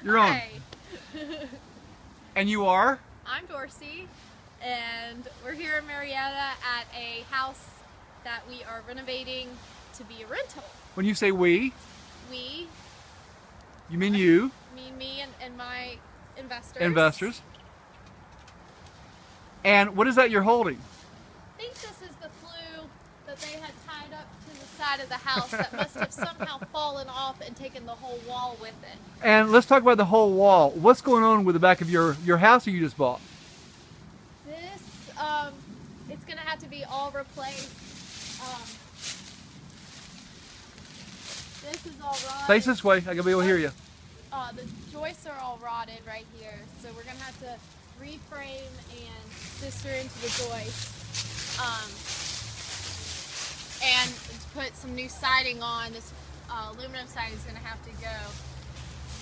You're on. And you are? I'm Dorsie, and we're here in Marietta at a house that we are renovating to be a rental. When you say we, We, you mean you? me and my investors. Investors. And what is that you're holding? I think this is the flue that they had tied up to the side of the house that must have somehow fallen off and taken the whole wall with it. And let's talk about the whole wall. What's going on with the back of your house that you just bought? This, it's going to have to be all replaced. This is all rotted. Face this way, I can be able to hear you. The joists are all rotted right here, so we're going to have to reframe and sister into the joists. And put some new siding on. This aluminum siding is going to have to go.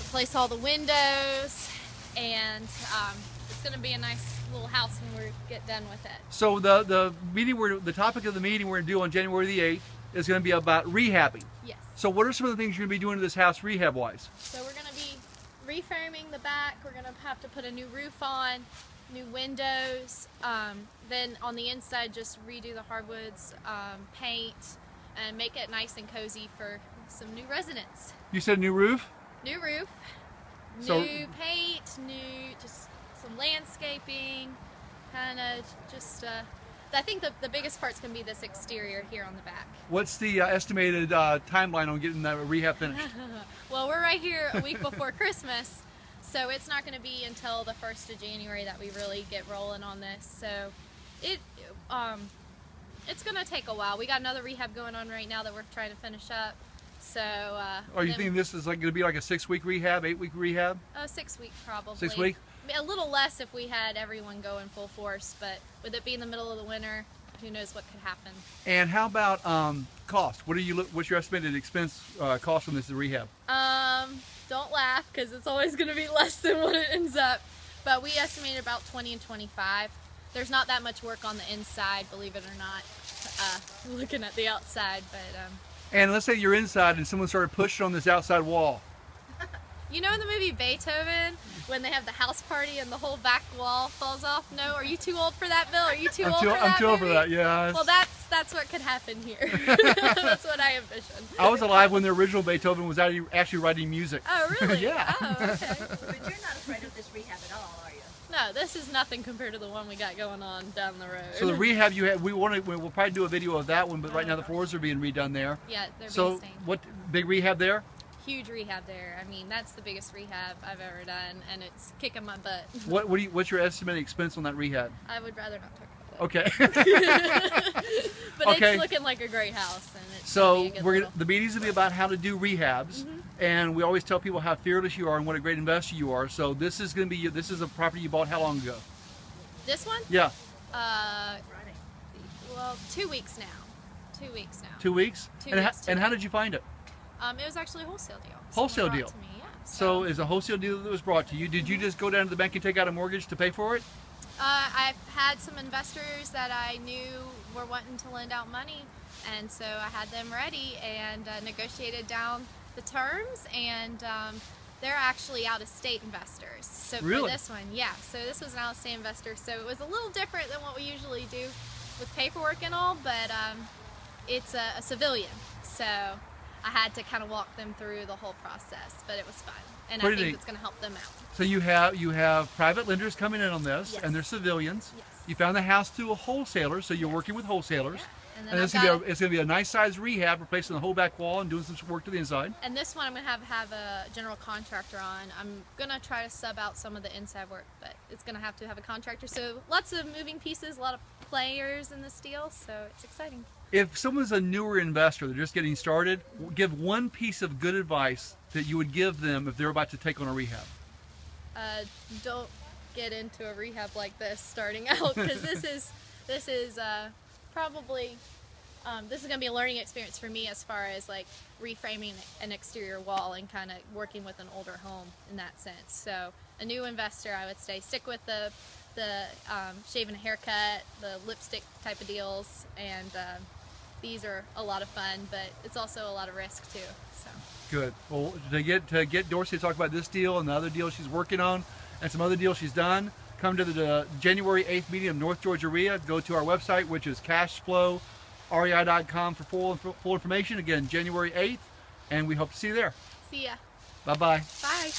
Replace all the windows, and it's going to be a nice little house when we get done with it. So the topic of the meeting we're going to do on January the 8th is going to be about rehabbing. Yes. So what are some of the things you're going to be doing to this house rehab-wise? So we're going to be reframing the back. We're going to have to put a new roof on, new windows. Then on the inside, just redo the hardwoods, paint, and make it nice and cozy for some new residents. You said new roof? New roof, So, new paint, new just some landscaping, kind of just. I think the biggest part's going to be this exterior here on the back. what's the estimated timeline on getting that rehab finished? Well, we're right here a week before Christmas, so it's not going to be until the 1st of January that we really get rolling on this. So it's going to take a while. We got another rehab going on right now that we're trying to finish up. So Are you thinking this is like going to be like a 6-week rehab, 8-week rehab? 6 week probably. 6 weeks? A little less if we had everyone going full force, but with it being the middle of the winter, who knows what could happen. And how about cost? What's your estimated expense cost on this rehab? Don't laugh, because it's always going to be less than what it ends up. But we estimated about 20 and 25. There's not that much work on the inside, believe it or not. Looking at the outside, but. And let's say you're inside and someone started pushing on this outside wall. You know in the movie Beethoven, when they have the house party and the whole back wall falls off? No? Are you too old for that, Bill? Are you too old for that? I'm too old for movie? that, yeah. Well, that's what could happen here. That's what I envision. I was alive when the original Beethoven was actually writing music. Oh, really? Yeah. Oh, okay. But you're not afraid of this rehab at all, are you? No, this is nothing compared to the one we got going on down the road. So the rehab you had, we'll probably do a video of that one, but right now the floors are being redone there. Yeah, they're being So stained. what, big rehab there? Huge rehab there. I mean, that's the biggest rehab I've ever done, and it's kicking my butt. What's your estimated expense on that rehab? I would rather not talk about that. Okay. But Okay. It's looking like a great house, and it's So gonna be a good little... the meetings will be about how to do rehabs, and we always tell people how fearless you are and what a great investor you are. So this is a property you bought how long ago? This one? Yeah. Well, 2 weeks now. 2 weeks now. 2 weeks. 2 and weeks and how did you find it? It was actually a wholesale deal. Wholesale Someone deal. brought it to me, yeah. So it's a wholesale deal that was brought to you. Did you just go down to the bank and take out a mortgage to pay for it? I've had some investors that I knew were wanting to lend out money, and so I had them ready and negotiated down the terms, and they're actually out-of-state investors. So Really? for this one, yeah. So this was an out-of-state investor, so it was a little different than what we usually do with paperwork and all, but it's a civilian, so I had to kind of walk them through the whole process, but it was fun, and I think it's going to help them out. So you have private lenders coming in on this, Yes. and they're civilians. Yes. You found the house through a wholesaler, so you're working with wholesalers. Yeah. And it's going to be a nice size rehab, replacing the whole back wall and doing some work to the inside. And this one I'm going to have a general contractor on. I'm going to try to sub out some of the inside work, but it's going to have a contractor. So lots of moving pieces, a lot of players in this deal, so it's exciting. If someone's a newer investor, they're just getting started, give one piece of good advice that you would give them if they're about to take on a rehab. Don't get into a rehab like this starting out, because this is probably this is going to be a learning experience for me as far as like reframing an exterior wall and kind of working with an older home in that sense. So a new investor, I would say, stick with the shave and haircut, the lipstick type of deals, and these are a lot of fun, but it's also a lot of risk too. So. Good. Well, to get Dorsie to talk about this deal and the other deal she's working on and some other deals she's done, come to the January 8th meeting of North Georgia REIA. Go to our website, which is cashflowrei.com for full information. Again, January 8th, and we hope to see you there. See ya. Bye-bye. Bye.